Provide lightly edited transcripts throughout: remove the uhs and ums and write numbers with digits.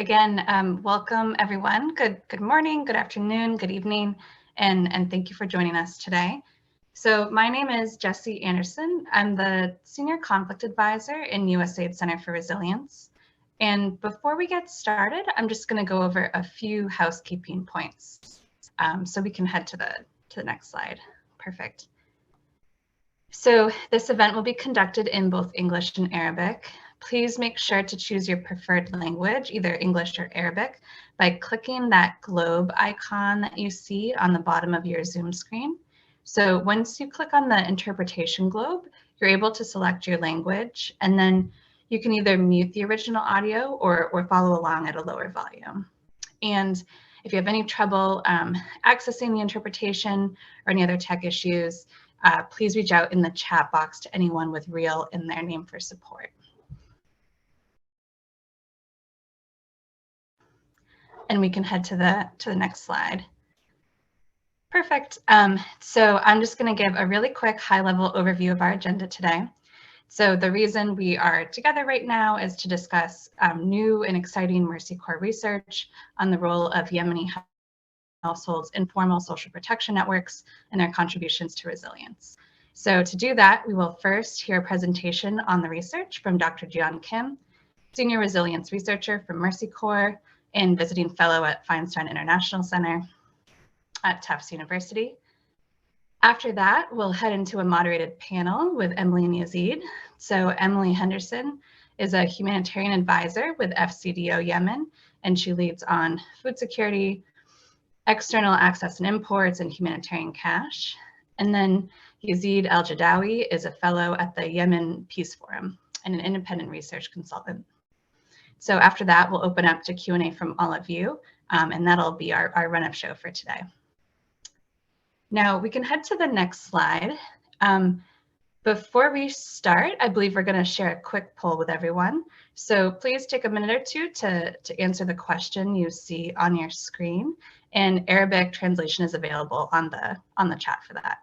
Again, welcome everyone. Good morning, good afternoon, good evening, and thank you for joining us today. So my name is Jessie Anderson. I'm the Senior Conflict Advisor in USAID Center for Resilience. And before we get started, I'm just going to go over a few housekeeping points. So we can head to the next slide. Perfect. So this event will be conducted in both English and Arabic. Please make sure to choose your preferred language, either English or Arabic, by clicking that globe icon that you see on the bottom of your Zoom screen. So once you click on the interpretation globe, you're able to select your language, and then you can either mute the original audio or follow along at a lower volume. And if you have any trouble accessing the interpretation or any other tech issues, please reach out in the chat box to anyone with REAL in their name for support. And we can head to the next slide. Perfect. So I'm just going to give a really quick high-level overview of our agenda today. So the reason we are together right now is to discuss new and exciting Mercy Corps research on the role of Yemeni households' informal social protection networks and their contributions to resilience. So to do that, we will first hear a presentation on the research from Dr. Jian Kim, Senior Resilience Researcher from Mercy Corps and visiting fellow at Feinstein International Center at Tufts University. After that, we'll head into a moderated panel with Emily and Yazeed. So Emily Henderson is a humanitarian advisor with FCDO Yemen, and she leads on food security, external access and imports, and humanitarian cash. And then Yazeed Al-Jadawi is a fellow at the Yemen Peace Forum and an independent research consultant. So after that, we'll open up to Q&A from all of you, and that'll be our run-up show for today. Now we can head to the next slide. Before we start, I believe we're going to share a quick poll with everyone. So please take a minute or two to answer the question you see on your screen, and Arabic translation is available on the chat for that.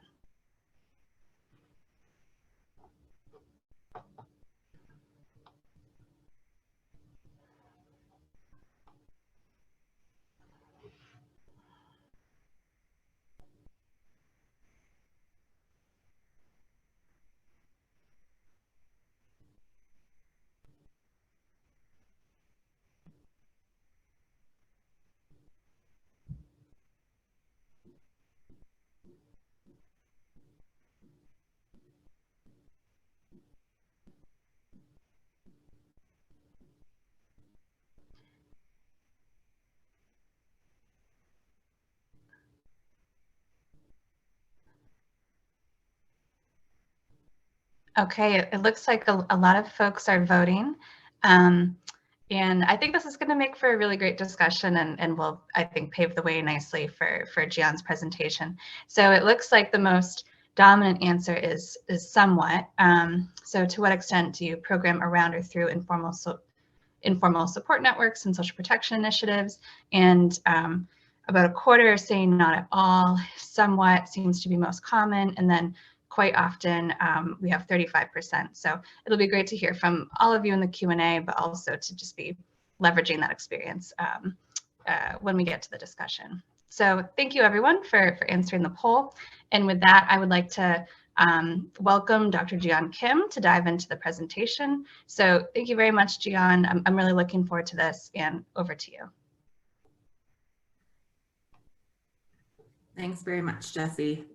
Okay, it looks like a lot of folks are voting. And I think this is going to make for a really great discussion and will, I think, pave the way nicely for Jian's presentation. So it looks like the most dominant answer is somewhat. So to what extent do you program around or through informal support networks and social protection initiatives? And about a quarter are saying not at all. Somewhat seems to be most common, and then quite often we have 35%. So it'll be great to hear from all of you in the Q&A, but also to just be leveraging that experience when we get to the discussion. So thank you everyone for answering the poll. And with that, I would like to welcome Dr. Jian Kim to dive into the presentation. So thank you very much, Jian. I'm really looking forward to this, and over to you. Thanks very much, Jessie.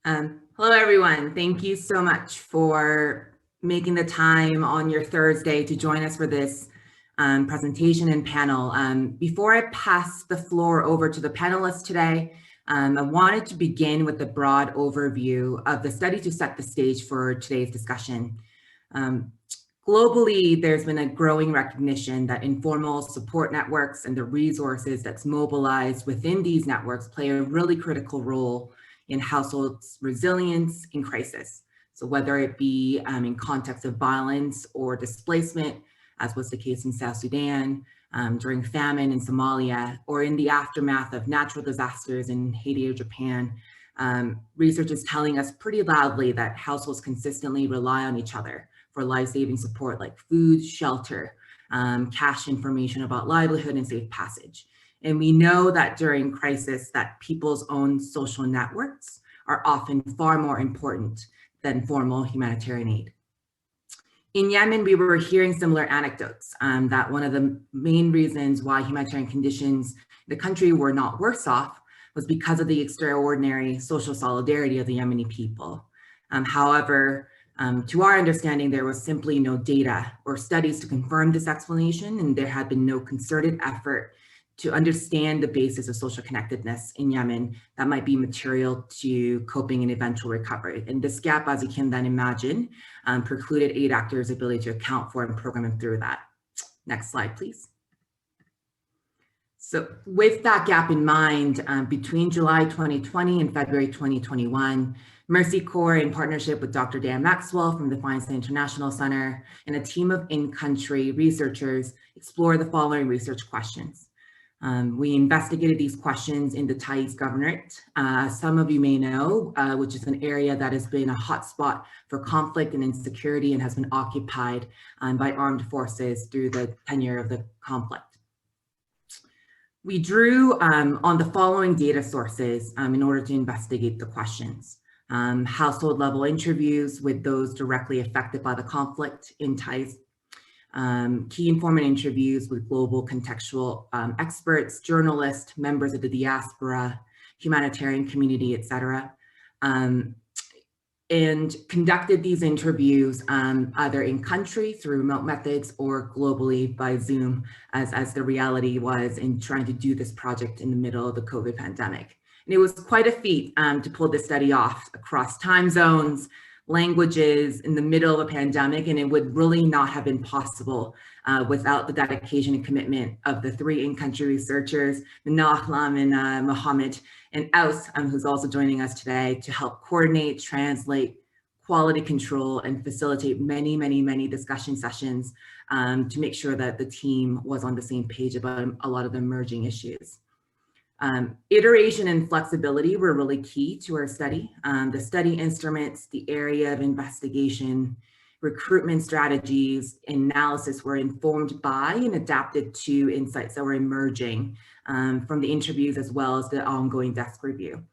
Hello, everyone. Thank you so much for making the time on your Thursday to join us for this presentation and panel. Before I pass the floor over to the panelists today, I wanted to begin with a broad overview of the study to set the stage for today's discussion. Globally, there's been a growing recognition that informal support networks and the resources that's mobilized within these networks play a really critical role in households' resilience in crisis. So whether it be in context of violence or displacement, as was the case in South Sudan, during famine in Somalia, or in the aftermath of natural disasters in Haiti or Japan, research is telling us pretty loudly that households consistently rely on each other for life-saving support like food, shelter, cash information about livelihood and safe passage. And we know that during crisis that people's own social networks are often far more important than formal humanitarian aid. In Yemen, we were hearing similar anecdotes that one of the main reasons why humanitarian conditions in the country were not worse off was because of the extraordinary social solidarity of the Yemeni people. However, to our understanding, there was simply no data or studies to confirm this explanation, and there had been no concerted effort to understand the basis of social connectedness in Yemen that might be material to coping and eventual recovery. And this gap, as you can then imagine, precluded aid actors' ability to account for and program them through that. Next slide, please. So with that gap in mind, between July 2020 and February 2021, Mercy Corps, in partnership with Dr. Dan Maxwell from the Feinstein International Center and a team of in-country researchers, explored the following research questions. We investigated these questions in the Taiz Governorate, some of you may know, which is an area that has been a hotspot for conflict and insecurity and has been occupied by armed forces through the tenure of the conflict. We drew on the following data sources in order to investigate the questions. Household level interviews with those directly affected by the conflict in Taiz, key informant interviews with global contextual experts, journalists, members of the diaspora, humanitarian community, etc. And conducted these interviews either in country through remote methods or globally by Zoom, as the reality was in trying to do this project in the middle of the COVID pandemic. And it was quite a feat to pull this study off across time zones, languages in the middle of a pandemic, and it would really not have been possible without the dedication and commitment of the three in-country researchers, Minna Ahlam and Mohammed, and Aus, who's also joining us today, to help coordinate, translate, quality control, and facilitate many, many, many discussion sessions to make sure that the team was on the same page about a lot of the emerging issues. Iteration and flexibility were really key to our study. The study instruments, the area of investigation, recruitment strategies, analysis were informed by and adapted to insights that were emerging from the interviews as well as the ongoing desk review.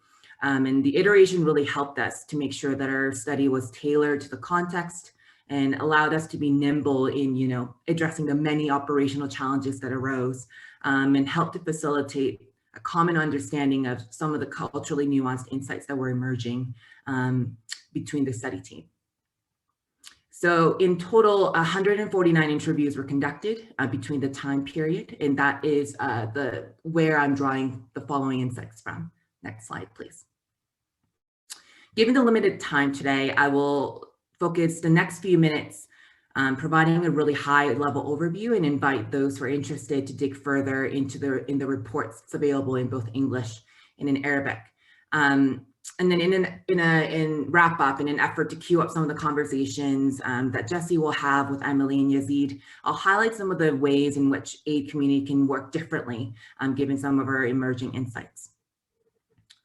And the iteration really helped us to make sure that our study was tailored to the context and allowed us to be nimble in, addressing the many operational challenges that arose and helped to facilitate a common understanding of some of the culturally nuanced insights that were emerging between the study team. So in total, 149 interviews were conducted between the time period, and that is where I'm drawing the following insights from. Next slide, please. Given the limited time today, I will focus the next few minutes providing a really high level overview and invite those who are interested to dig further into the reports that's available in both English and in Arabic. And then in wrap up, in an effort to queue up some of the conversations that Jesse will have with Emily and Yazeed, I'll highlight some of the ways in which aid community can work differently, given some of our emerging insights.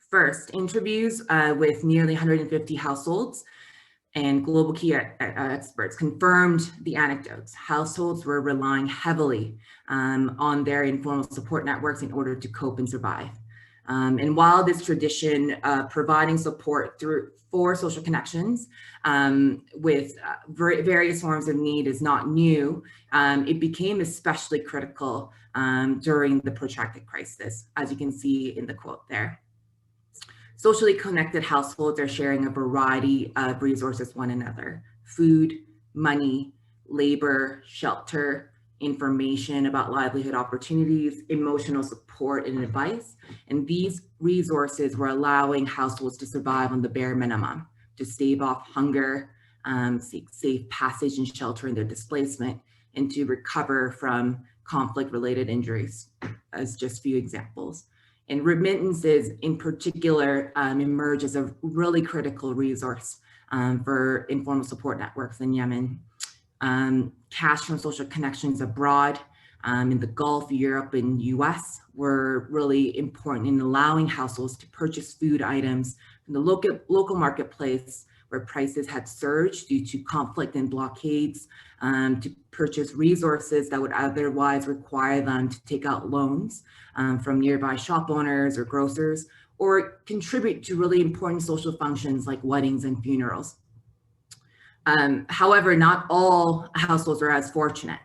First, interviews with nearly 150 households and global key experts confirmed the anecdotes. Households were relying heavily on their informal support networks in order to cope and survive. And while this tradition providing support for social connections with various forms of need is not new, it became especially critical during the protracted crisis, as you can see in the quote there. Socially connected households are sharing a variety of resources with one another: food, money, labor, shelter, information about livelihood opportunities, emotional support and advice. And these resources were allowing households to survive on the bare minimum, to stave off hunger, seek safe passage and shelter in their displacement, and to recover from conflict-related injuries, as just a few examples. And remittances in particular emerge as a really critical resource for informal support networks in Yemen. Cash from social connections abroad in the Gulf, Europe, and US were really important in allowing households to purchase food items from the local marketplace where prices had surged due to conflict and blockades, to purchase resources that would otherwise require them to take out loans from nearby shop owners or grocers, or contribute to really important social functions like weddings and funerals. However, not all households are as fortunate.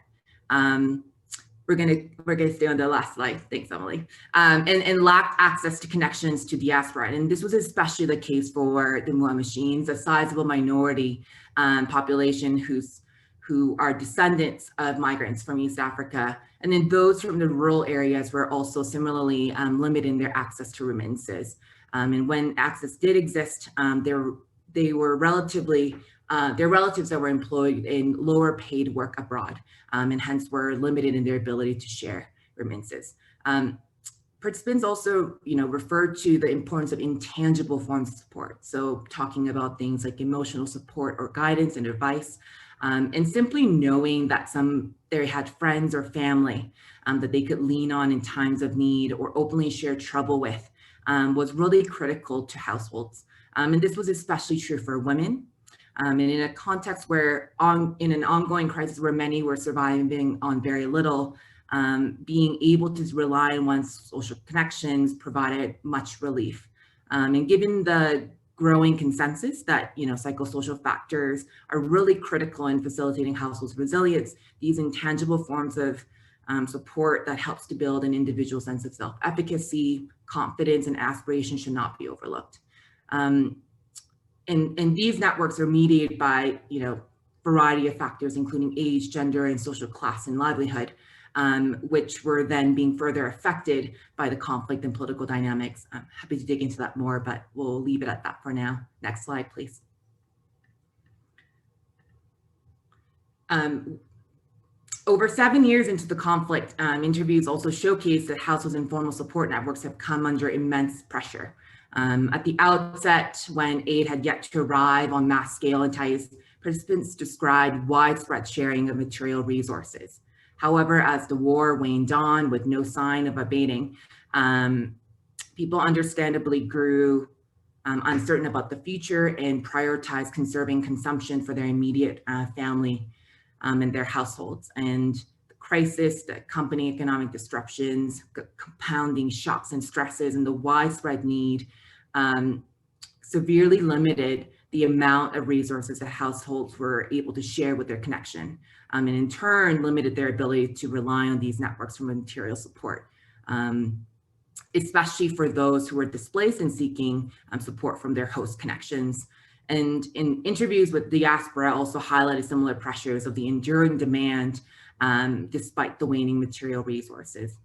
We're gonna stay on the last slide. Thanks, Emily. And lack access to connections to diaspora. And this was especially the case for the Muhammadans, a sizable minority population who are descendants of migrants from East Africa. And then those from the rural areas were also similarly limited in their access to remittances. And when access did exist, they were relatively their relatives that were employed in lower paid work abroad, and hence were limited in their ability to share remittances. Participants also, referred to the importance of intangible forms of support. So talking about things like emotional support or guidance and advice, and simply knowing that they had friends or family that they could lean on in times of need or openly share trouble with was really critical to households. And this was especially true for women. And in a context where in an ongoing crisis where many were surviving on very little, being able to rely on one's social connections provided much relief. And given the growing consensus that psychosocial factors are really critical in facilitating households' resilience, these intangible forms of support that helps to build an individual sense of self-efficacy, confidence, and aspiration should not be overlooked. And these networks are mediated by, variety of factors, including age, gender, and social class and livelihood, which were then being further affected by the conflict and political dynamics. I'm happy to dig into that more, but we'll leave it at that for now. Next slide, please. Over 7 years into the conflict, interviews also showcase that households' informal support networks have come under immense pressure. At the outset, when aid had yet to arrive on mass scale in Thais, participants described widespread sharing of material resources. However, as the war waned on with no sign of abating, people understandably grew uncertain about the future and prioritized conserving consumption for their immediate family and their households. And the crisis, the accompanying economic disruptions, compounding shocks and stresses, and the widespread need severely limited the amount of resources that households were able to share with their connection, and in turn limited their ability to rely on these networks for material support, especially for those who were displaced and seeking support from their host connections. And in interviews with diaspora also highlighted similar pressures of the enduring demand despite the waning material resources.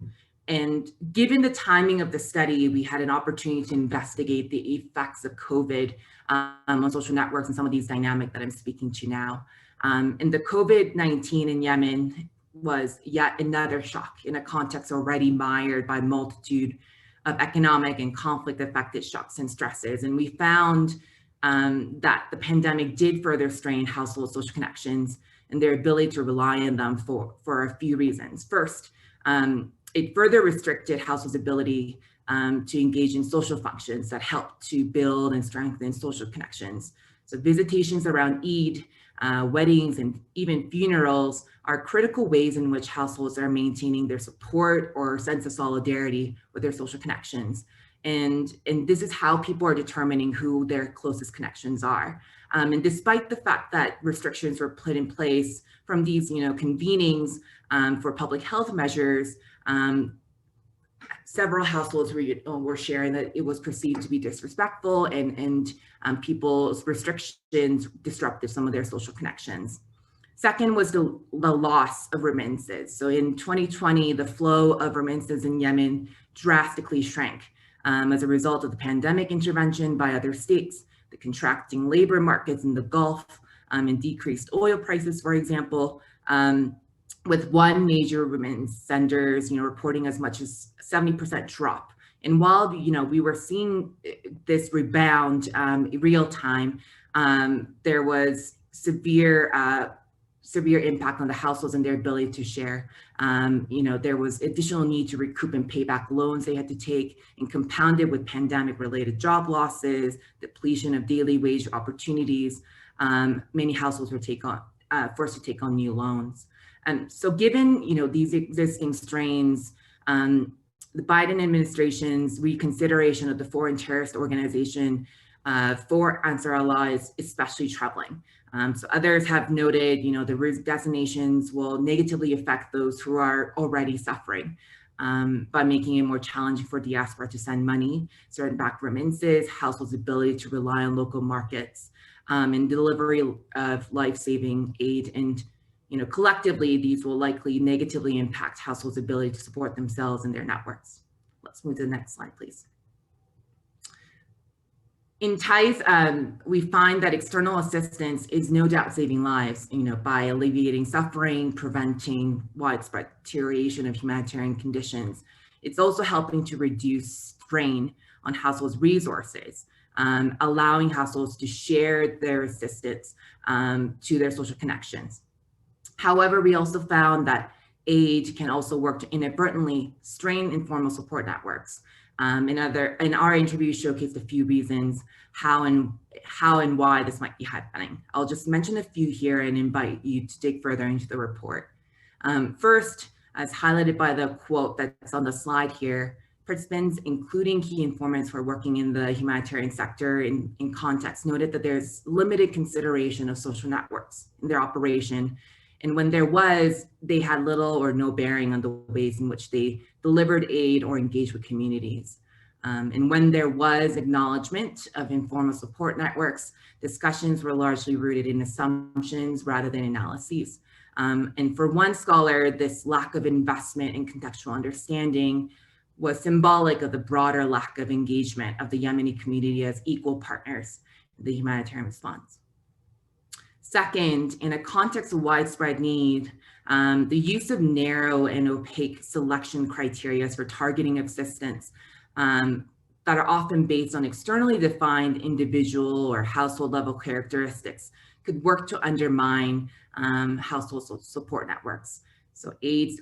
And given the timing of the study, we had an opportunity to investigate the effects of COVID on social networks and some of these dynamics that I'm speaking to now. And the COVID-19 in Yemen was yet another shock in a context already mired by a multitude of economic and conflict-affected shocks and stresses. And we found that the pandemic did further strain household social connections and their ability to rely on them for a few reasons. First, it further restricted households' ability to engage in social functions that help to build and strengthen social connections. So visitations around Eid, weddings, and even funerals are critical ways in which households are maintaining their support or sense of solidarity with their social connections. And this is how people are determining who their closest connections are. And despite the fact that restrictions were put in place from these convenings for public health measures, several households were sharing that it was perceived to be disrespectful and people's restrictions disrupted some of their social connections. Second was the loss of remittances. So in 2020, the flow of remittances in Yemen drastically shrank as a result of the pandemic intervention by other states, the contracting labor markets in the Gulf, and decreased oil prices, for example, with one major remittance senders, reporting as much as 70% drop. And while, we were seeing this rebound in real time, there was severe severe impact on the households and their ability to share. There was additional need to recoup and pay back loans they had to take, and compounded with pandemic-related job losses, depletion of daily wage opportunities. Many households were forced to take on new loans. So given these existing strains, the Biden administration's reconsideration of the foreign terrorist organization for Ansar Allah is especially troubling. So others have noted, the designations will negatively affect those who are already suffering by making it more challenging for diaspora to send money, certain back remittances, households' ability to rely on local markets, and delivery of life-saving aid. And collectively, these will likely negatively impact households' ability to support themselves and their networks. Let's move to the next slide, please. In ties, we find that external assistance is no doubt saving lives, by alleviating suffering, preventing widespread deterioration of humanitarian conditions. It's also helping to reduce strain on households' resources, allowing households to share their assistance to their social connections. However, we also found that aid can also work to inadvertently strain informal support networks. And our interview showcased a few reasons how and why this might be happening. I'll just mention a few here and invite you to dig further into the report. First, as highlighted by the quote that's on the slide here, participants, including key informants who are working in the humanitarian sector in context, noted that there's limited consideration of social networks in their operation. And when there was, they had little or no bearing on the ways in which they delivered aid or engaged with communities. And when there was acknowledgement of informal support networks, discussions were largely rooted in assumptions rather than analyses. And for one scholar, this lack of investment in contextual understanding was symbolic of the broader lack of engagement of the Yemeni community as equal partners in the humanitarian response. Second, in a context of widespread need, the use of narrow and opaque selection criteria for targeting assistance that are often based on externally defined individual or household level characteristics could work to undermine household support networks. So aid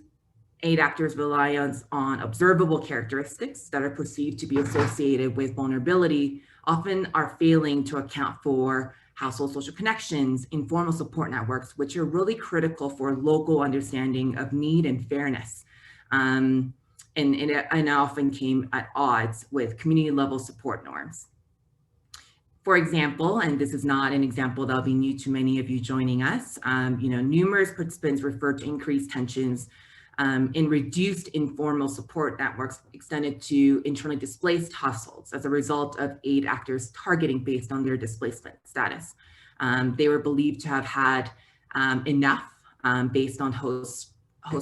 actors rely on observable characteristics that are perceived to be associated with vulnerability, often are failing to account for household social connections, informal support networks, which are really critical for local understanding of need and fairness. And often came at odds with community level support norms. For example, and this is not an example that'll be new to many of you joining us, numerous participants referred to increased tensions in reduced informal support networks extended to internally displaced households as a result of aid actors targeting based on their displacement status. They were believed to have had enough based on host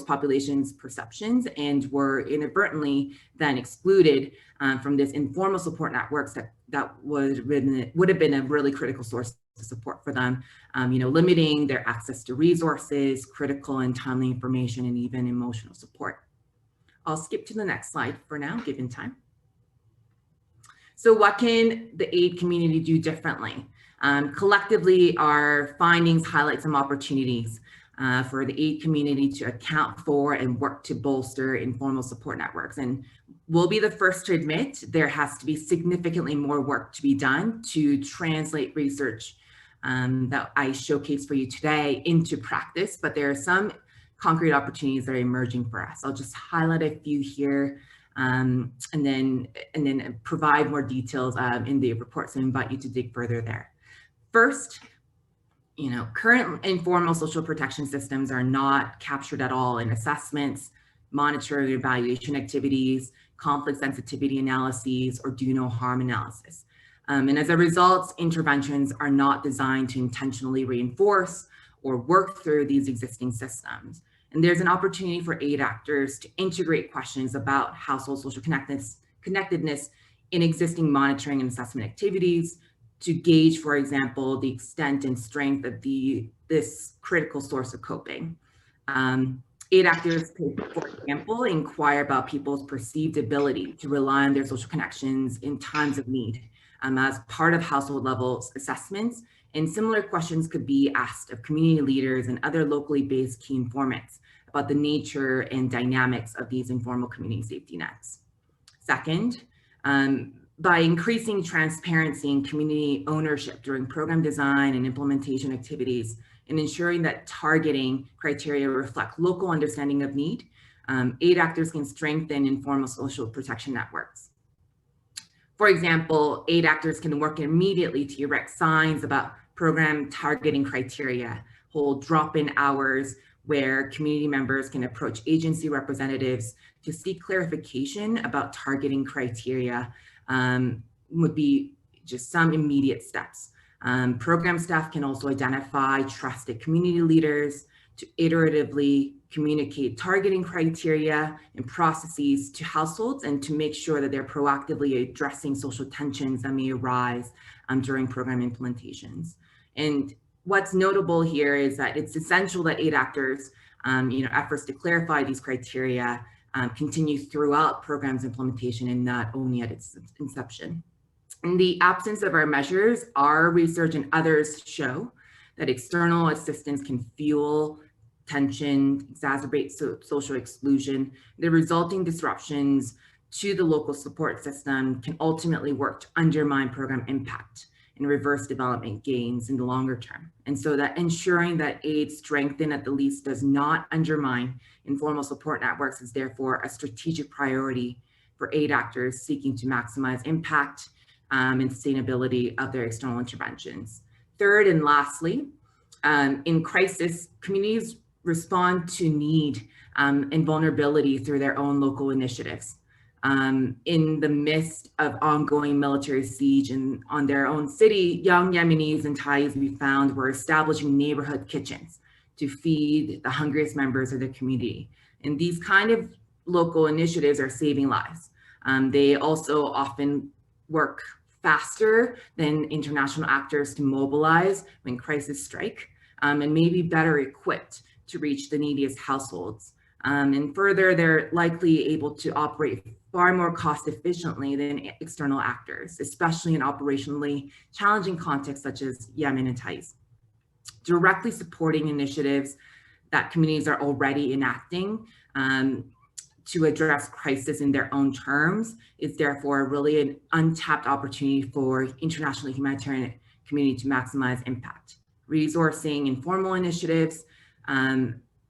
populations' perceptions and were inadvertently then excluded from this informal support networks that would have been a really critical source of support for them, limiting their access to resources, critical and timely information, and even emotional support. I'll skip to the next slide for now, given time. So what can the aid community do differently? Collectively, our findings highlight some opportunities for the aid community to account for and work to bolster informal support networks. And we'll be the first to admit there has to be significantly more work to be done to translate research that I showcased for you today into practice, but there are some concrete opportunities that are emerging for us. I'll just highlight a few here and then provide more details in the report, so I invite you to dig further there. First, current informal social protection systems are not captured at all in assessments, monitoring and evaluation activities, conflict sensitivity analyses, or do no harm analysis. And as a result, interventions are not designed to intentionally reinforce or work through these existing systems. And there's an opportunity for aid actors to integrate questions about household social connectedness in existing monitoring and assessment activities to gauge, for example, the extent and strength of this critical source of coping. Aid actors could, for example, inquire about people's perceived ability to rely on their social connections in times of need as part of household level assessments And similar questions could be asked of community leaders and other locally based key informants about the nature and dynamics of these informal community safety nets. Second, by increasing transparency and community ownership during program design and implementation activities, and ensuring that targeting criteria reflect local understanding of need, aid actors can strengthen informal social protection networks. For example, aid actors can work immediately to erect signs about program targeting criteria, hold drop-in hours where community members can approach agency representatives to seek clarification about targeting criteria. Would be just some immediate steps. Program staff can also identify trusted community leaders to iteratively communicate targeting criteria and processes to households, and to make sure that they're proactively addressing social tensions that may arise during program implementations. And what's notable here is that it's essential that aid actors, efforts to clarify these criteria continue throughout programs implementation and not only at its inception. In the absence of our measures, our research and others show that external assistance can fuel tension, exacerbate social exclusion. The resulting disruptions to the local support system can ultimately work to undermine program impact and reverse development gains in the longer term. And so that ensuring that aid strengthen at the least does not undermine informal support networks is therefore a strategic priority for aid actors seeking to maximize impact and sustainability of their external interventions. Third and lastly, in crisis, communities respond to need and vulnerability through their own local initiatives. In the midst of ongoing military siege and on their own city, young Yemenis and Thais we found were establishing neighborhood kitchens to feed the hungriest members of the community. And these kind of local initiatives are saving lives. They also often work faster than international actors to mobilize when crises strike, and maybe better equipped to reach the neediest households. And further, they're likely able to operate far more cost efficiently than external actors, especially in operationally challenging contexts such as Yemen and Thais. Directly supporting initiatives that communities are already enacting to address crisis in their own terms is therefore really an untapped opportunity for international humanitarian community to maximize impact. Resourcing informal initiatives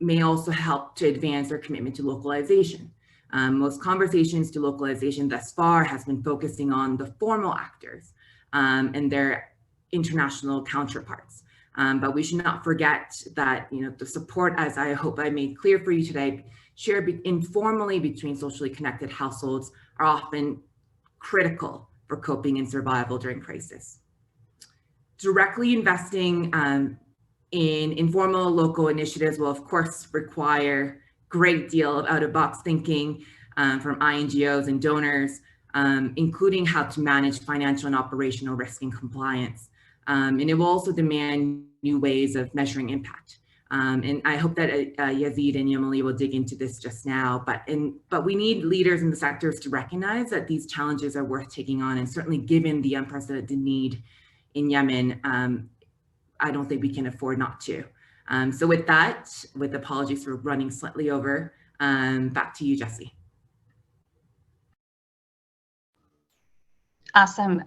may also help to advance their commitment to localization. Most conversations to localization thus far has been focusing on the formal actors and their international counterparts. But we should not forget that the support, as I hope I made clear for you today, shared informally between socially connected households are often critical for coping and survival during crisis. Directly investing in informal local initiatives will of course require a great deal of out-of-box thinking from INGOs and donors, including how to manage financial and operational risk and compliance. And it will also demand new ways of measuring impact. And I hope that Yazeed and Yemeli will dig into this just now, but we need leaders in the sectors to recognize that these challenges are worth taking on, and certainly given the unprecedented need in Yemen, I don't think we can afford not to. So with that, with apologies for running slightly over, back to you, Jessie. Awesome.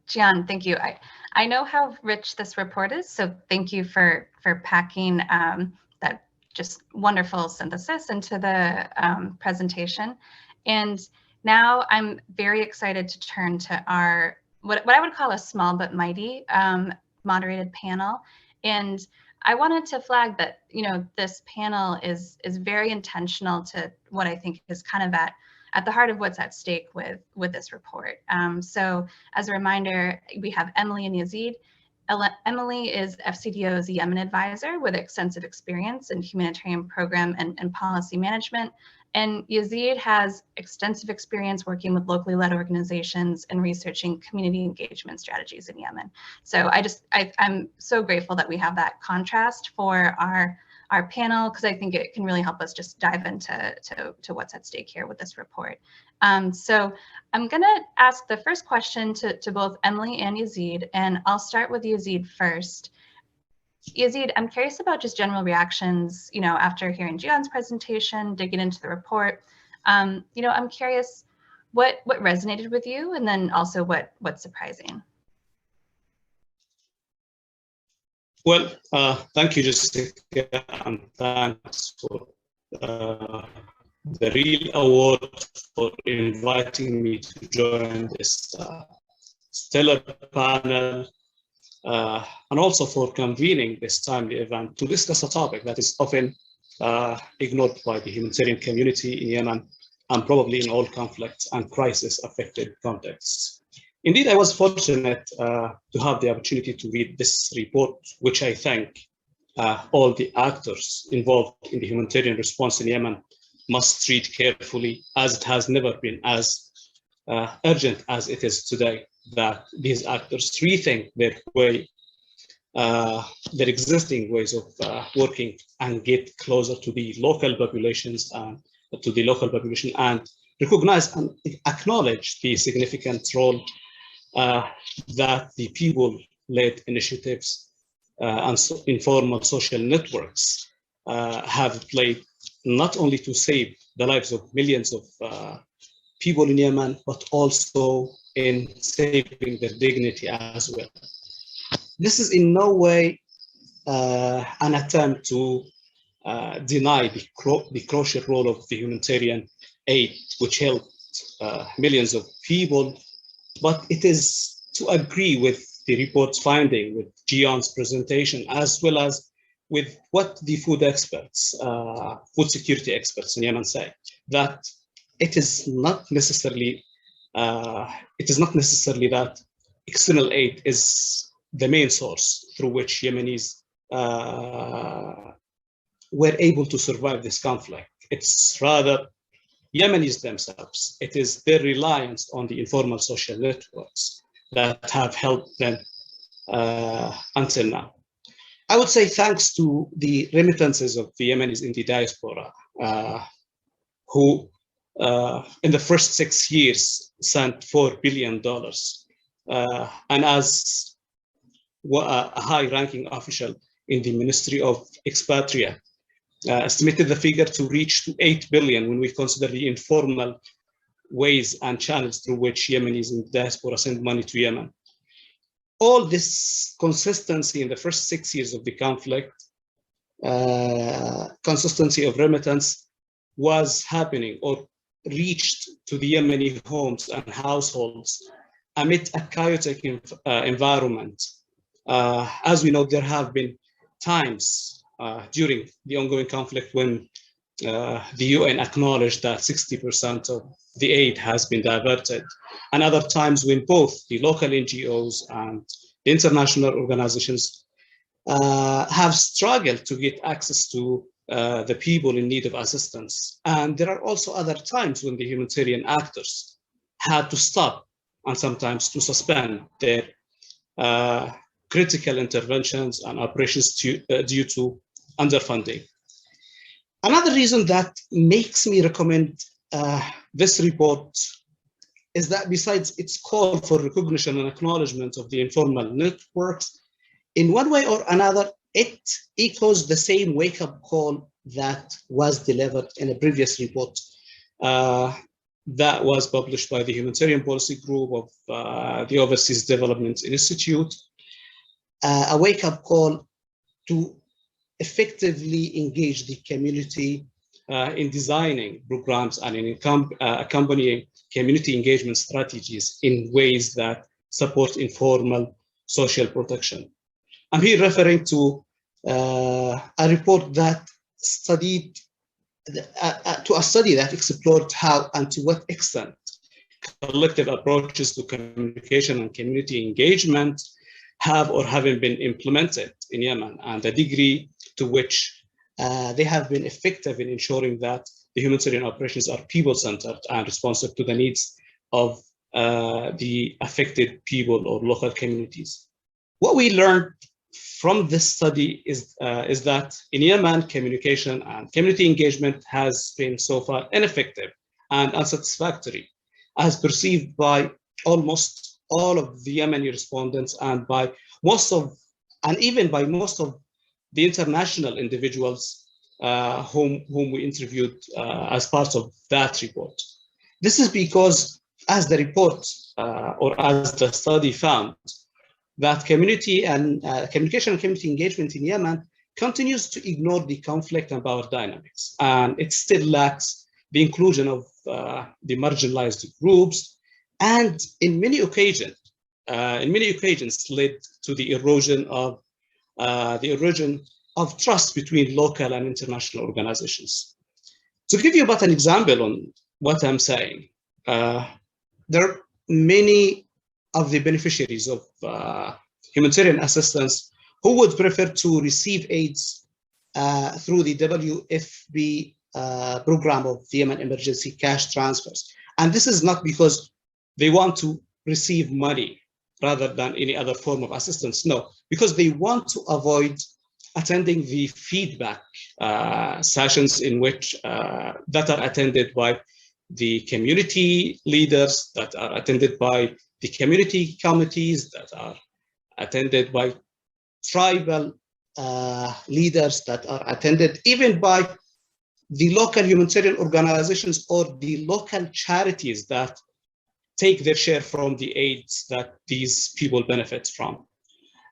Gian, thank you. I know how rich this report is, so thank you for packing that just wonderful synthesis into the presentation. And now I'm very excited to turn to our, what I would call a small but mighty moderated panel. And I wanted to flag that, this panel is very intentional to what I think is kind of at the heart of what's at stake with this report. So as a reminder, we have Emily and Yazeed. Emily is FCDO's Yemen advisor with extensive experience in humanitarian program and policy management. And Yazeed has extensive experience working with locally led organizations and researching community engagement strategies in Yemen. So I'm so grateful that we have that contrast for our our panel, because I think it can really help us just dive into to what's at stake here with this report. So I'm going to ask the first question to both Emily and Yazeed, and I'll start with Yazeed first. Yazeed, I'm curious about just general reactions, after hearing Jian's presentation, digging into the report. I'm curious what resonated with you, and then also what's surprising. Well, thank you, Jessica, and thanks for the real award for inviting me to join this stellar panel, and also for convening this timely event to discuss a topic that is often ignored by the humanitarian community in Yemen, and probably in all conflicts and crisis-affected contexts. Indeed, I was fortunate to have the opportunity to read this report, which I think all the actors involved in the humanitarian response in Yemen must treat carefully, as it has never been as urgent as it is today, that these actors rethink their existing ways of working and get closer to the local populations and recognize and acknowledge the significant role that the people-led initiatives and informal social networks have played, not only to save the lives of millions of people in Yemen, but also in saving their dignity as well. This is in no way an attempt to deny the crucial role of the humanitarian aid, which helped millions of people, but it is to agree with the report's finding, with Jian's presentation, as well as with what the food experts, food security experts in Yemen say, that it is not necessarily that external aid is the main source through which Yemenis were able to survive this conflict. It's rather Yemenis themselves. It is their reliance on the informal social networks that have helped them until now. I would say thanks to the remittances of the Yemenis in the diaspora, who in the first 6 years sent $4 billion. And as a high-ranking official in the Ministry of Expatriate estimated the figure to reach to 8 billion when we consider the informal ways and channels through which Yemenis in the diaspora send money to Yemen. All this consistency in the first 6 years of the conflict, consistency of remittance was happening or reached to the Yemeni homes and households amid a chaotic environment. As we know, there have been times during the ongoing conflict when the UN acknowledged that 60% of the aid has been diverted, and other times when both the local NGOs and the international organizations have struggled to get access to the people in need of assistance. And there are also other times when the humanitarian actors had to stop and sometimes to suspend their critical interventions and operations due to underfunding. Another reason that makes me recommend this report is that besides its call for recognition and acknowledgement of the informal networks, in one way or another, it echoes the same wake-up call that was delivered in a previous report that was published by the Humanitarian Policy Group of the Overseas Development Institute, a wake-up call to effectively engage the community in designing programs and in accompanying community engagement strategies in ways that support informal social protection. I'm here referring to a report that studied, to a study that explored how and to what extent collective approaches to communication and community engagement have or haven't been implemented in Yemen, and the degree to which they have been effective in ensuring that the humanitarian operations are people-centered and responsive to the needs of the affected people or local communities. What we learned from this study is that in Yemen, communication and community engagement has been so far ineffective and unsatisfactory, as perceived by almost all of the Yemeni respondents and by even by most of the international individuals whom we interviewed as part of that report. This is because, as the report or as the study found, that community and communication and community engagement in Yemen continues to ignore the conflict and power dynamics, and it still lacks the inclusion of the marginalized groups, and in many occasions led to the erosion of trust between local and international organizations. To give you about an example on what I'm saying, there are many of the beneficiaries of humanitarian assistance who would prefer to receive aids through the WFP program of the Yemen Emergency Cash Transfers. And this is not because they want to receive money rather than any other form of assistance. No, because they want to avoid attending the feedback sessions in which that are attended by the community leaders, that are attended by the community committees, that are attended by tribal leaders, that are attended even by the local humanitarian organizations or the local charities that take their share from the aids that these people benefit from.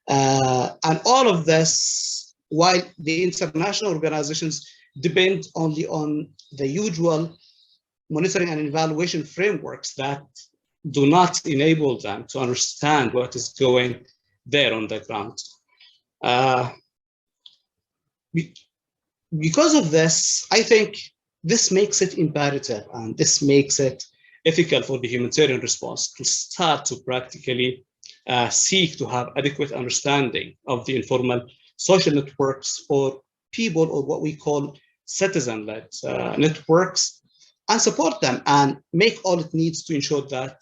And all of this, while the international organizations depend only on the usual monitoring and evaluation frameworks that do not enable them to understand what is going there on the ground. Because of this, I think this makes it imperative and this makes it ethical for the humanitarian response to start to practically seek to have adequate understanding of the informal social networks or people, or what we call citizen-led networks, and support them and make all it needs to ensure that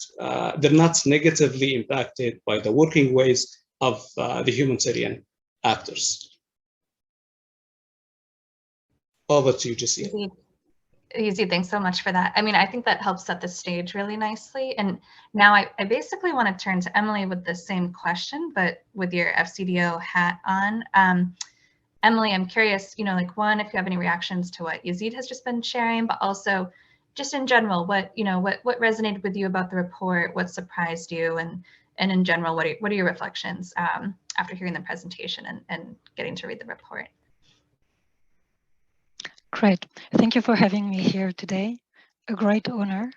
they're not negatively impacted by the working ways of the humanitarian actors. Over to you, Yazeed. Yazeed, thanks so much for that. I mean, I think that helps set the stage really nicely. And now I basically want to turn to Emily with the same question, but with your FCDO hat on. Emily, I'm curious, like one, if you have any reactions to what Yazeed has just been sharing, but also just in general, what resonated with you about the report, what surprised you, and in general, what are your reflections after hearing the presentation and getting to read the report? Great. Thank you for having me here today. A great honor.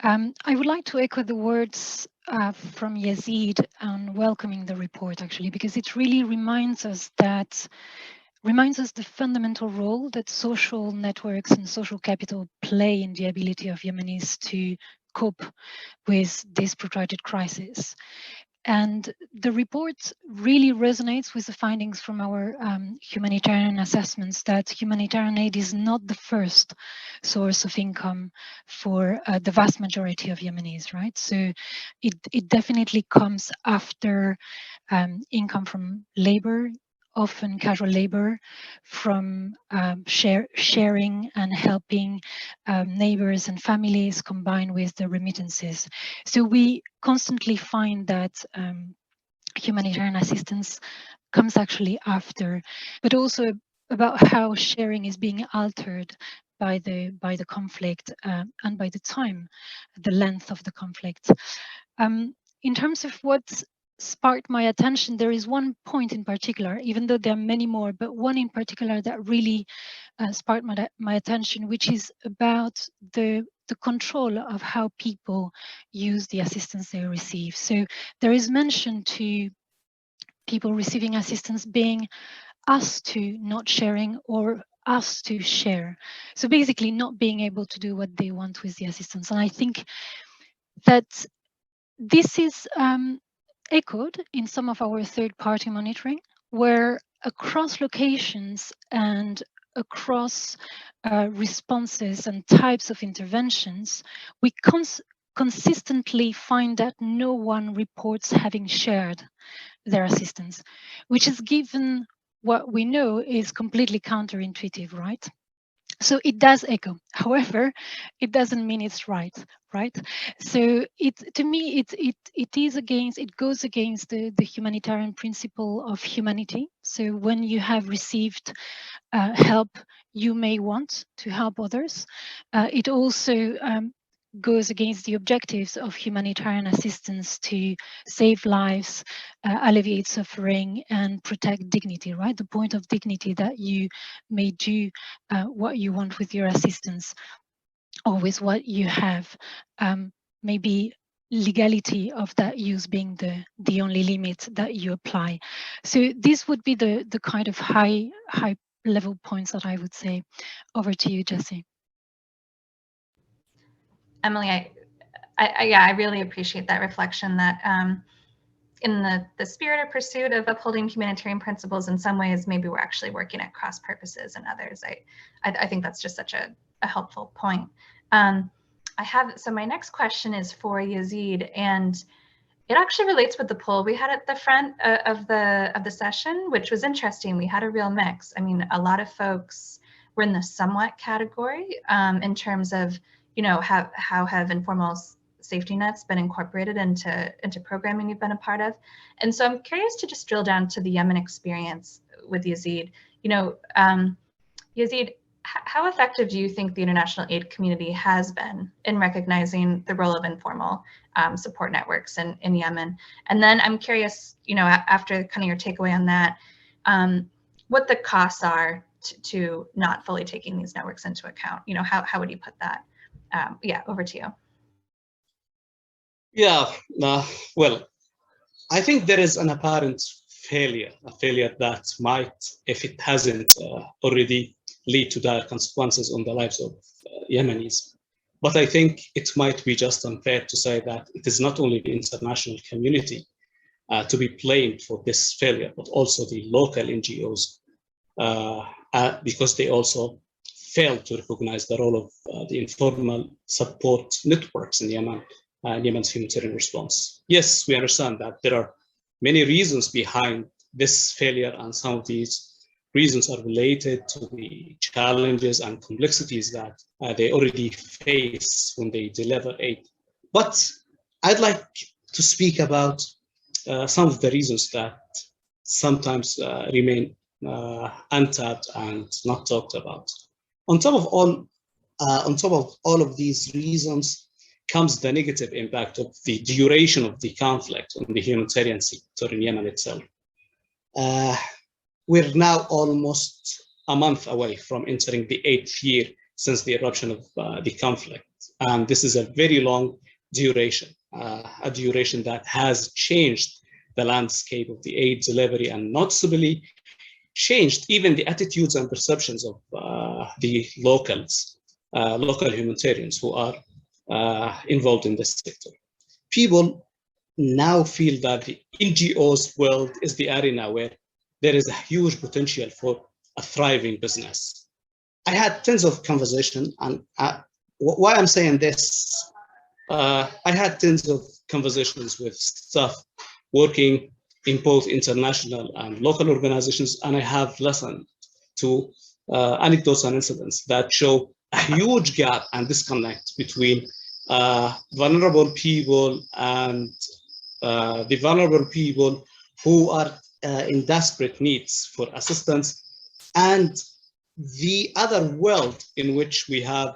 I would like to echo the words from Yazeed on welcoming the report, actually, because it really reminds us the fundamental role that social networks and social capital play in the ability of Yemenis to cope with this protracted crisis. And the report really resonates with the findings from our humanitarian assessments that humanitarian aid is not the first source of income for the vast majority of Yemenis, right? So it definitely comes after income from labor, often casual labor, from sharing and helping neighbors and families combined with the remittances. So we constantly find that humanitarian assistance comes actually after, but also about how sharing is being altered by the conflict and by the length of the conflict. In terms of what sparked my attention, there is one point in particular, even though there are many more, but one in particular that really sparked my attention, which is about the control of how people use the assistance they receive. So there is mention to people receiving assistance being asked to not sharing or asked to share. So basically not being able to do what they want with the assistance. And I think that this is echoed in some of our third-party monitoring, where across locations and across responses and types of interventions, we consistently find that no one reports having shared their assistance, which is, given what we know, is completely counterintuitive, right? So it does echo. However, it doesn't mean it's right? So to me, it goes against the humanitarian principle of humanity. So when you have received help, you may want to help others. It also goes against the objectives of humanitarian assistance to save lives, alleviate suffering, and protect dignity, right? The point of dignity, that you may do what you want with your assistance or with what you have. Maybe legality of that use being the only limit that you apply. So this would be the kind of high level points that I would say. Over to you, Jessie. Emily, I really appreciate that reflection, that in the spirit or pursuit of upholding humanitarian principles, in some ways, maybe we're actually working at cross purposes, and others. I think that's just such a helpful point. So my next question is for Yazeed, and it actually relates with the poll we had at the front of the session, which was interesting. We had a real mix. I mean, a lot of folks were in the somewhat category in terms of, how have informal safety nets been incorporated into programming you've been a part of. And so I'm curious to just drill down to the Yemen experience with Yazeed. Yazeed, how effective do you think the international aid community has been in recognizing the role of informal support networks in Yemen? And then I'm curious, after kind of your takeaway on that, what the costs are to not fully taking these networks into account. How would you put that? Over to you. Yeah, well, I think there is an apparent failure, a failure that might, if it hasn't already, lead to dire consequences on the lives of Yemenis. But I think it might be just unfair to say that it is not only the international community to be blamed for this failure, but also the local NGOs, because they also failed to recognize the role of the informal support networks in Yemen, Yemen's humanitarian response. Yes, we understand that there are many reasons behind this failure, and some of these reasons are related to the challenges and complexities that they already face when they deliver aid. But I'd like to speak about some of the reasons that sometimes remain untapped and not talked about. On top of all of these reasons comes the negative impact of the duration of the conflict on the humanitarian sector in Yemen itself. We're now almost a month away from entering the 8th year since the eruption of the conflict. And this is a very long duration, a duration that has changed the landscape of the aid delivery and noticeably changed even the attitudes and perceptions of the local humanitarians who are involved in this sector. People now feel that the NGOs world is the arena where there is a huge potential for a thriving business. I had tons of conversations, and why I'm saying this, I had tons of conversations with staff working in both international and local organizations, and I have listened to anecdotes and incidents that show a huge gap and disconnect between vulnerable people and the vulnerable people who are in desperate needs for assistance, and the other world in which we have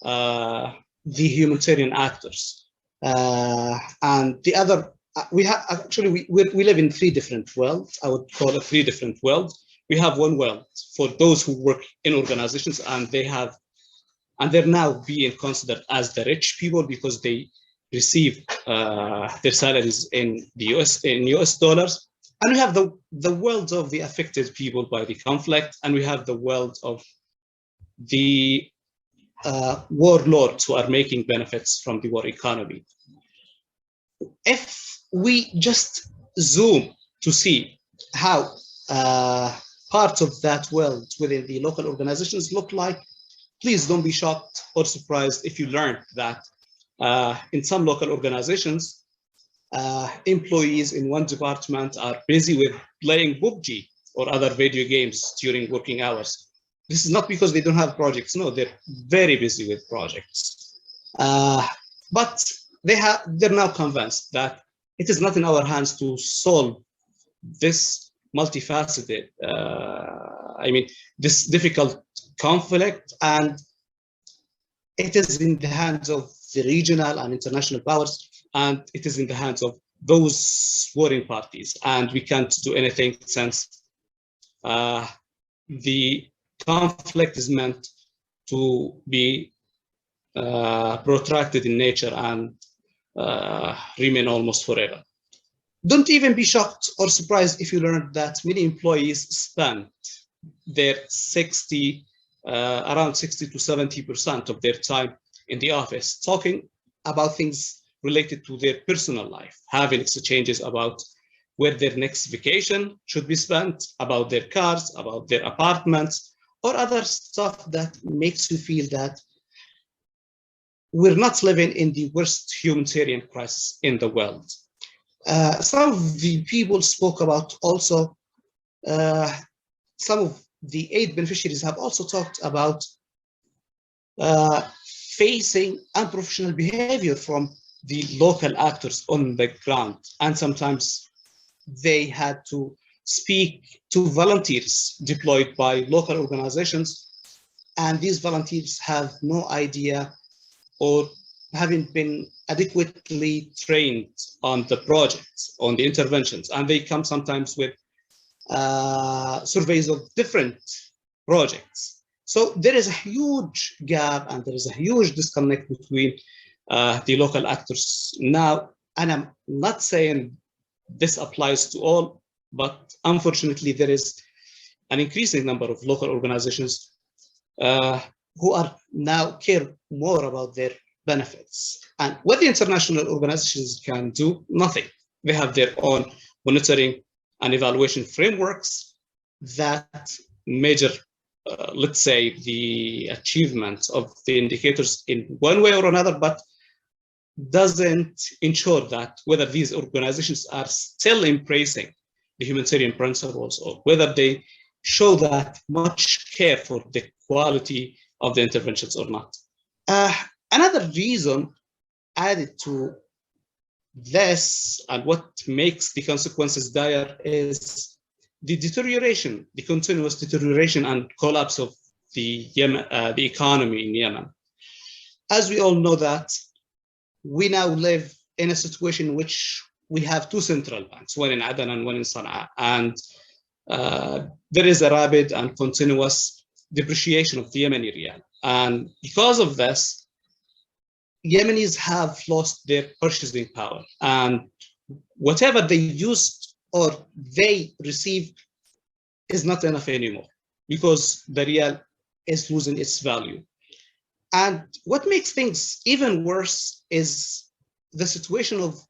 the humanitarian actors. And the other, we live in 3 different worlds. I would call it 3 different worlds. We have one world for those who work in organizations, and they're now being considered as the rich people because they receive their salaries in the US dollars. And we have the world of the affected people by the conflict, and we have the world of the warlords who are making benefits from the war economy. If we just zoom to see how parts of that world within the local organizations look like, please don't be shocked or surprised if you learn that in some local organizations, employees in one department are busy with playing PUBG or other video games during working hours. This is not because they don't have projects. No, they're very busy with projects. But they're now convinced that it is not in our hands to solve this multifaceted, this difficult conflict, and it is in the hands of the regional and international powers, and it is in the hands of those warring parties, and we can't do anything since the conflict is meant to be protracted in nature and remain almost forever. Don't even be shocked or surprised if you learn that many employees spend their around 60 to 70% of their time in the office talking about things related to their personal life, having exchanges about where their next vacation should be spent, about their cars, about their apartments, or other stuff that makes you feel that we're not living in the worst humanitarian crisis in the world. Some of the people spoke about also, some of the aid beneficiaries have also talked about facing unprofessional behavior from the local actors on the ground. And sometimes they had to speak to volunteers deployed by local organizations. And these volunteers have no idea or haven't been adequately trained on the projects, on the interventions. And they come sometimes with surveys of different projects. So there is a huge gap and there is a huge disconnect between the local actors now. And I'm not saying this applies to all, but unfortunately there is an increasing number of local organizations who are now care more about their benefits. And what the international organizations can do, nothing. They have their own monitoring and evaluation frameworks that measure, let's say, the achievements of the indicators in one way or another, but doesn't ensure that whether these organizations are still embracing the humanitarian principles or whether they show that much care for the quality of the interventions or not. Another reason added to this and what makes the consequences dire is the deterioration, the continuous deterioration and collapse of the economy in Yemen. As we all know that we now live in a situation in which we have two central banks, one in Aden and one in Sana'a, and there is a rapid and continuous depreciation of the Yemeni riyal. And because of this, Yemenis have lost their purchasing power, and whatever they used or they receive is not enough anymore because the riyal is losing its value. And what makes things even worse is the situation of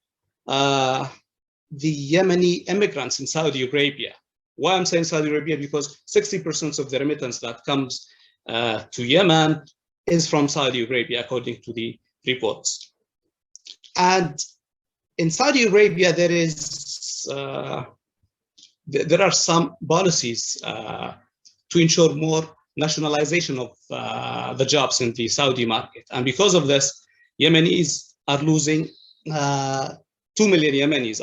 the Yemeni immigrants in Saudi Arabia. Why I'm saying Saudi Arabia? Because 60% of the remittance that comes to Yemen is from Saudi Arabia, according to the reports. And in Saudi Arabia, there are some policies to ensure more nationalization of the jobs in the Saudi market. And because of this, Yemenis are losing 2 million Yemenis,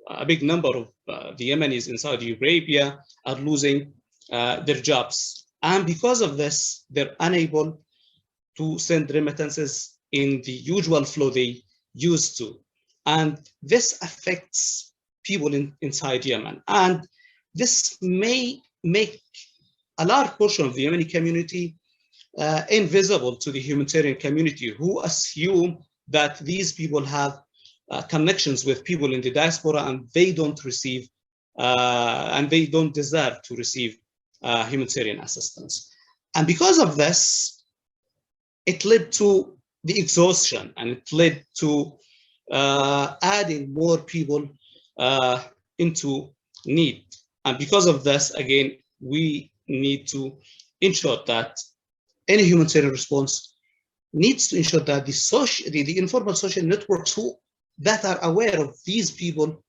a big number of the Yemenis in Saudi Arabia are losing their jobs. And because of this, they're unable to send remittances in the usual flow they used to. And this affects people inside Yemen. And this may make a large portion of the Yemeni community invisible to the humanitarian community, who assume that these people have connections with people in the diaspora and they don't receive and they don't deserve to receive humanitarian assistance. And because of this, it led to the exhaustion and it led to adding more people into need. And because of this, again, we need to ensure that any humanitarian response needs to ensure that the informal social networks who that are aware of these people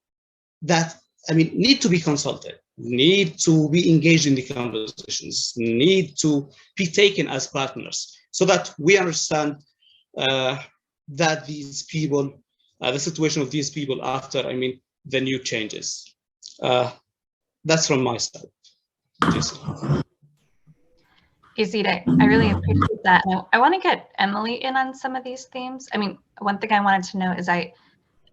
that, I mean, need to be consulted, need to be engaged in the conversations, need to be taken as partners, so that we understand that these people, the situation of these people after, I mean, the new changes. That's from my side. Yazeed, I really appreciate that. I want to get Emily in on some of these themes. I mean, one thing I wanted to know is I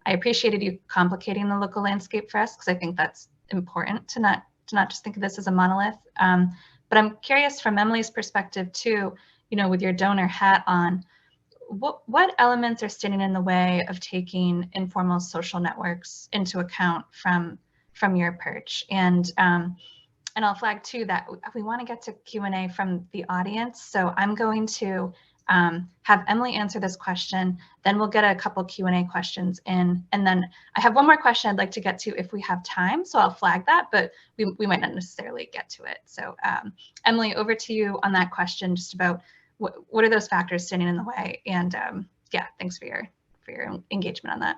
appreciated you complicating the local landscape for us, because I think that's important to not just think of this as a monolith. But I'm curious from Emily's perspective too, you know, with your donor hat on, what elements are standing in the way of taking informal social networks into account from your perch? And I'll flag too that we want to get to Q&A from the audience. So I'm going to have Emily answer this question, then we'll get a couple Q&A questions in. And then I have one more question I'd like to get to if we have time. So I'll flag that, but we might not necessarily get to it. So Emily, over to you on that question, just about what are those factors standing in the way? And yeah, thanks for your engagement on that.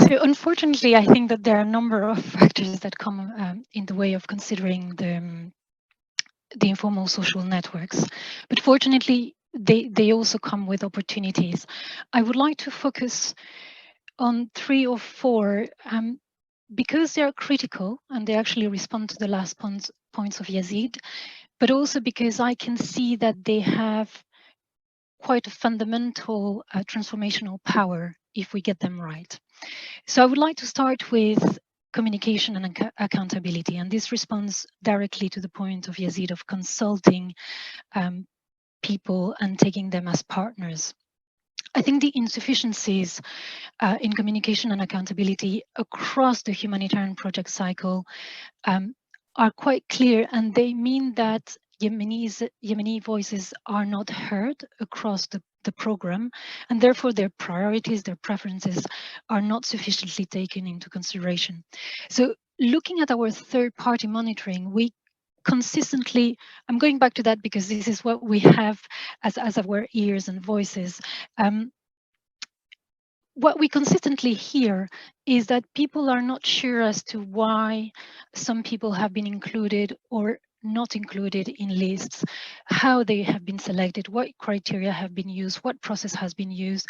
So unfortunately, I think that there are a number of factors that come in the way of considering the informal social networks. But fortunately, they also come with opportunities. I would like to focus on 3 or 4 because they are critical and they actually respond to the last points of Yazeed, but also because I can see that they have quite a fundamental transformational power if we get them right. So I would like to start with communication and accountability, and this responds directly to the point of Yazeed of consulting people and taking them as partners. I think the insufficiencies in communication and accountability across the humanitarian project cycle are quite clear, and they mean that Yemeni voices are not heard across the program, and therefore their priorities, their preferences are not sufficiently taken into consideration. So looking at our third-party monitoring, we consistently, I'm going back to that because this is what we have as our ears and voices. What we consistently hear is that people are not sure as to why some people have been included or not included in lists, how they have been selected, what criteria have been used, what process has been used,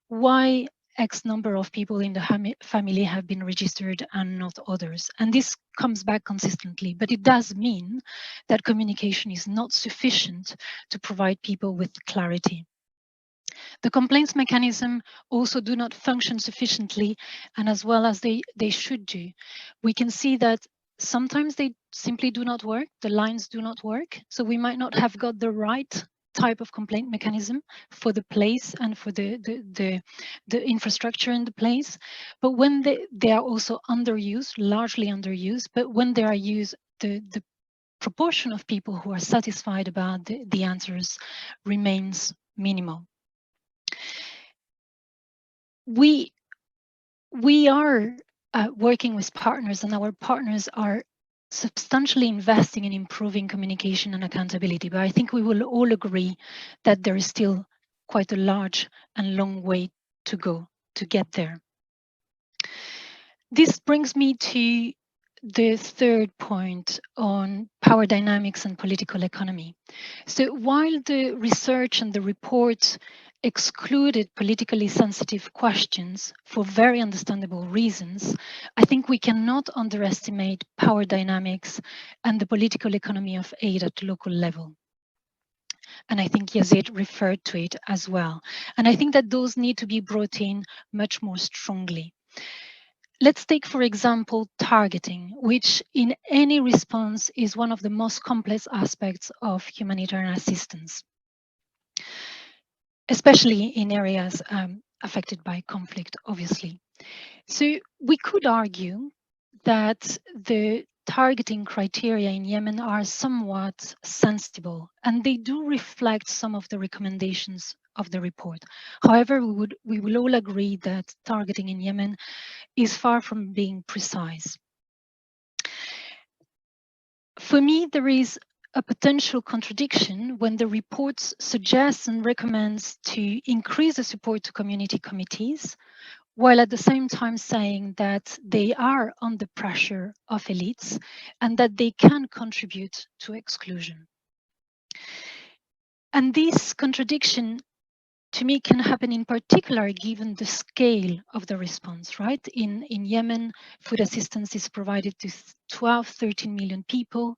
why X number of people in the family have been registered and not others. And this comes back consistently, but it does mean that communication is not sufficient to provide people with clarity. The complaints mechanism also do not function sufficiently and as well as they should do. We can see that sometimes they simply do not work, the lines do not work, so we might not have got the right type of complaint mechanism for the place and for the infrastructure in the place. But when they are also underused, largely underused, but when they are used, the proportion of people who are satisfied about the answers remains minimal. We are working with partners, and our partners are substantially investing in improving communication and accountability. But I think we will all agree that there is still quite a large and long way to go to get there. This brings me to the third point on power dynamics and political economy. So while the research and the reports excluded politically sensitive questions for very understandable reasons, I think we cannot underestimate power dynamics and the political economy of aid at local level. And I think Yazeed referred to it as well. And I think that those need to be brought in much more strongly. Let's take, for example, targeting, which in any response is one of the most complex aspects of humanitarian assistance, especially in areas affected by conflict, obviously. So we could argue that the targeting criteria in Yemen are somewhat sensible, and they do reflect some of the recommendations of the report. However, we will all agree that targeting in Yemen is far from being precise. For me, there is a potential contradiction when the report suggests and recommends to increase the support to community committees, while at the same time saying that they are under pressure of elites and that they can contribute to exclusion. And this contradiction, to me, can happen in particular given the scale of the response, right? In Yemen, food assistance is provided to 12, 13 million people.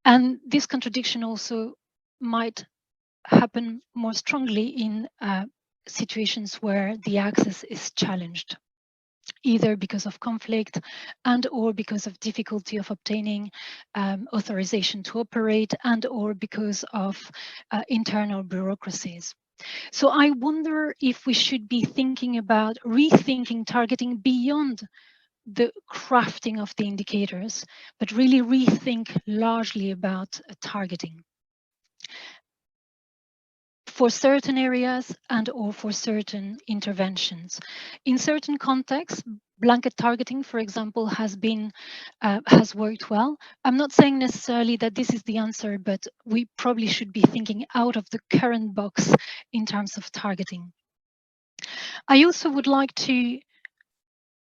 And this contradiction also might happen more strongly in situations where the access is challenged, either because of conflict and or because of difficulty of obtaining authorization to operate and or because of internal bureaucracies. So I wonder if we should be thinking about rethinking targeting beyond the crafting of the indicators, but really rethink largely about targeting for certain areas and or for certain interventions. In certain contexts, blanket targeting, for example, has worked well. I'm not saying necessarily that this is the answer, but we probably should be thinking out of the current box in terms of targeting. I also would like to,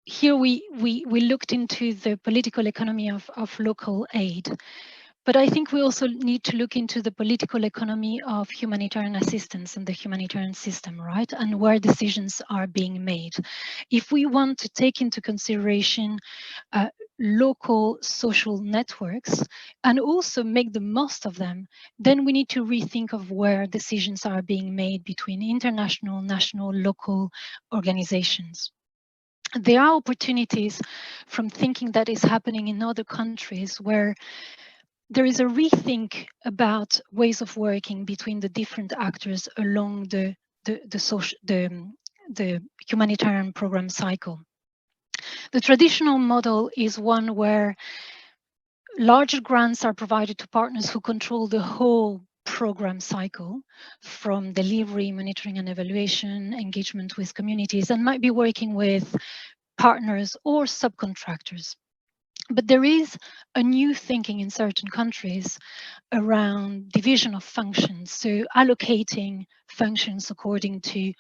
here we looked into the political economy of local aid. But I think we also need to look into the political economy of humanitarian assistance and the humanitarian system, right? And where decisions are being made. If we want to take into consideration local social networks and also make the most of them, then we need to rethink of where decisions are being made between international, national, local organizations. There are opportunities from thinking that is happening in other countries where there is a rethink about ways of working between the different actors along the humanitarian program cycle. The traditional model is one where larger grants are provided to partners who control the whole program cycle, from delivery, monitoring and evaluation, engagement with communities, and might be working with partners or subcontractors. But there is a new thinking in certain countries around division of functions, so allocating functions according to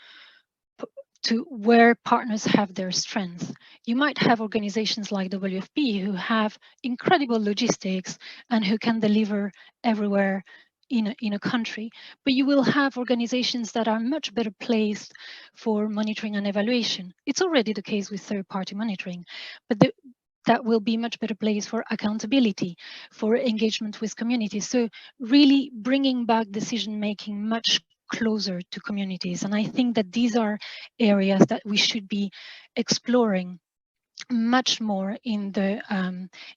where partners have their strength. You might have organizations like WFP who have incredible logistics and who can deliver everywhere in a country, but you will have organizations that are much better placed for monitoring and evaluation. It's already the case with third-party monitoring, but that will be much better place for accountability, for engagement with communities. So really bringing back decision-making much closer to communities. And I think that these are areas that we should be exploring much more in the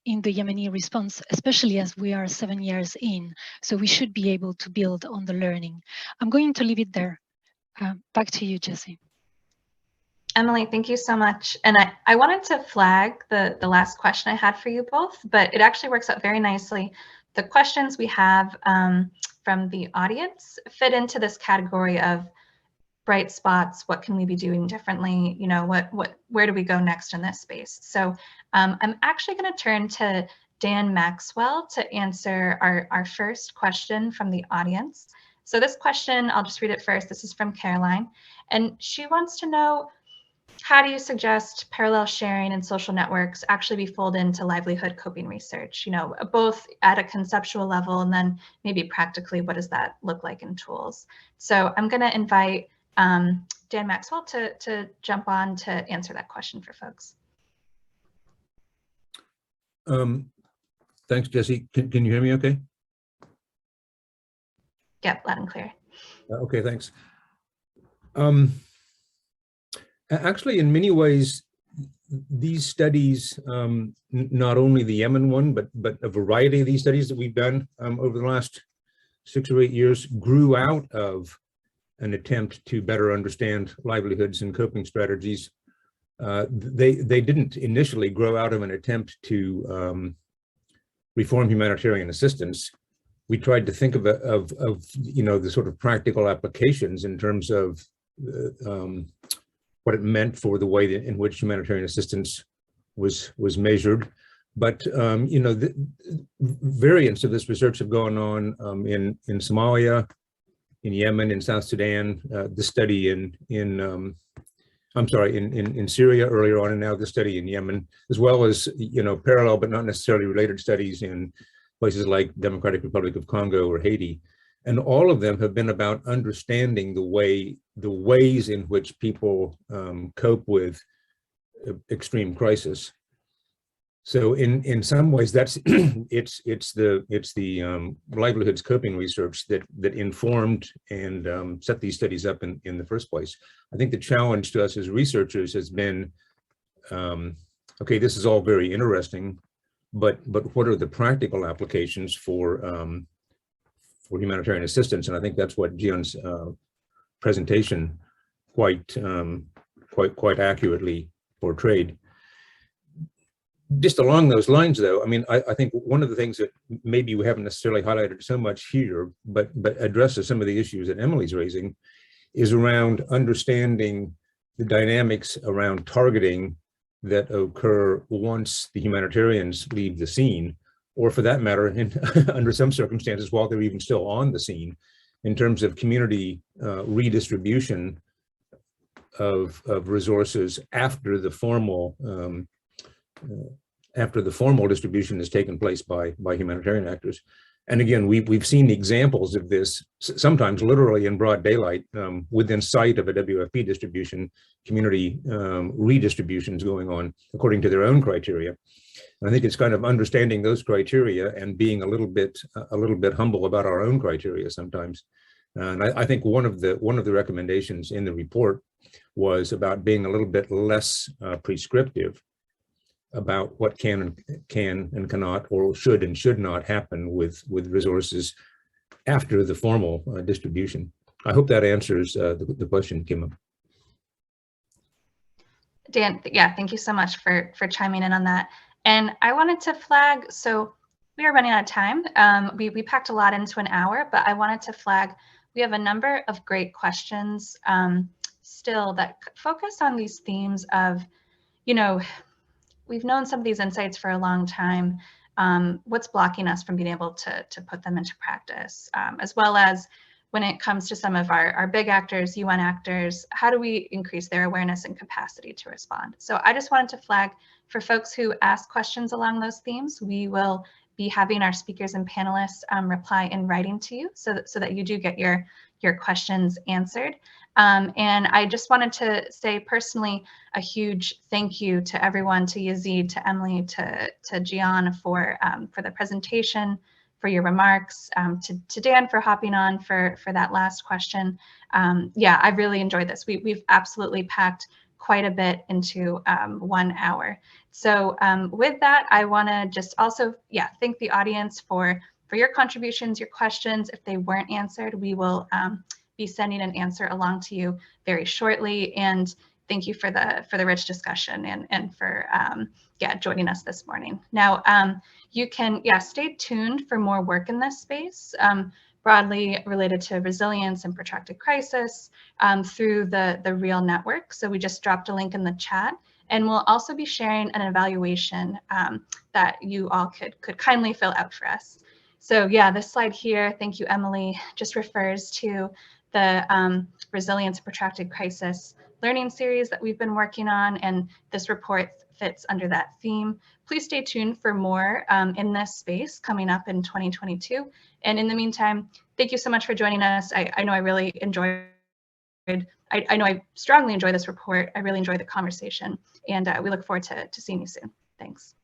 Yemeni response, especially as we are 7 years in. So we should be able to build on the learning. I'm going to leave it there. Back to you, Jessie. Emily, thank you so much. And I wanted to flag the last question I had for you both, but it actually works out very nicely. The questions we have from the audience fit into this category of bright spots. What can we be doing differently? You know, where do we go next in this space? So I'm actually going to turn to Dan Maxwell to answer our first question from the audience. So this question, I'll just read it first. This is from Caroline, and she wants to know, how do you suggest parallel sharing and social networks actually be folded into livelihood coping research? You know, both at a conceptual level and then maybe practically, what does that look like in tools? So I'm going to invite Dan Maxwell to jump on to answer that question for folks. Thanks, Jessie. Can you hear me okay? Yep, loud and clear. Okay, thanks. Actually, in many ways, these studies, not only the Yemen one, but a variety of these studies that we've done over the last 6 or 8 years grew out of an attempt to better understand livelihoods and coping strategies. They didn't initially grow out of an attempt to reform humanitarian assistance. We tried to think of you know, the sort of practical applications in terms of what it meant for the way in which humanitarian assistance was measured. But you know, the variants of this research have gone on in Somalia, in Yemen, in South Sudan. The study in Syria earlier on, and now the study in Yemen, as well as, you know, parallel but not necessarily related studies in places like Democratic Republic of Congo or Haiti. And all of them have been about understanding the ways in which people cope with extreme crisis. So in some ways, that's it's the livelihoods coping research that informed and set these studies up in the first place. I think the challenge to us as researchers has been, okay, this is all very interesting, but what are the practical applications for humanitarian assistance? And I think that's what Jian's presentation quite accurately portrayed. Just along those lines, though, I mean, I think one of the things that maybe we haven't necessarily highlighted so much here, but addresses some of the issues that Emily's raising, is around understanding the dynamics around targeting that occur once the humanitarians leave the scene, or for that matter, under some circumstances, while they're even still on the scene, in terms of community redistribution of resources after the formal distribution has taken place by humanitarian actors. And again, we've seen examples of this, sometimes literally in broad daylight, within sight of a WFP distribution, community redistributions going on according to their own criteria. And I think it's kind of understanding those criteria and being a little bit humble about our own criteria sometimes. And I think one of the recommendations in the report was about being a little bit less prescriptive about what can and cannot, or should and should not happen with resources after the formal distribution. I hope that answers the question, Kim. Dan, yeah, thank you so much for chiming in on that. And I wanted to flag, so we are running out of time. We packed a lot into an hour, but I wanted to flag, we have a number of great questions still that focus on these themes of, you know, we've known some of these insights for a long time. What's blocking us from being able to put them into practice, as well as when it comes to some of our big actors, UN actors, how do we increase their awareness and capacity to respond? So I just wanted to flag for folks who ask questions along those themes, we will be having our speakers and panelists reply in writing to you so that you do get your questions answered. And I just wanted to say personally, a huge thank you to everyone, to Yazeed, to Emily, to Gian for the presentation, for your remarks, to Dan for hopping on for that last question. Yeah, I really enjoyed this. We've absolutely packed quite a bit into 1 hour. So with that, I want to just also, yeah, thank the audience for your contributions, your questions. If they weren't answered, we will be sending an answer along to you very shortly. And thank you for the rich discussion and for joining us this morning. Now, you can stay tuned for more work in this space, broadly related to resilience and protracted crisis through the REAL network. So we just dropped a link in the chat, and we'll also be sharing an evaluation that you all could kindly fill out for us. So yeah, this slide here, thank you, Emily, just refers to the Resilience Protracted Crisis learning series that we've been working on, and this report fits under that theme. Please stay tuned for more in this space coming up in 2022. And in the meantime, thank you so much for joining us. I know I really enjoyed, I know I strongly enjoy this report. I really enjoyed the conversation, and we look forward to seeing you soon. Thanks.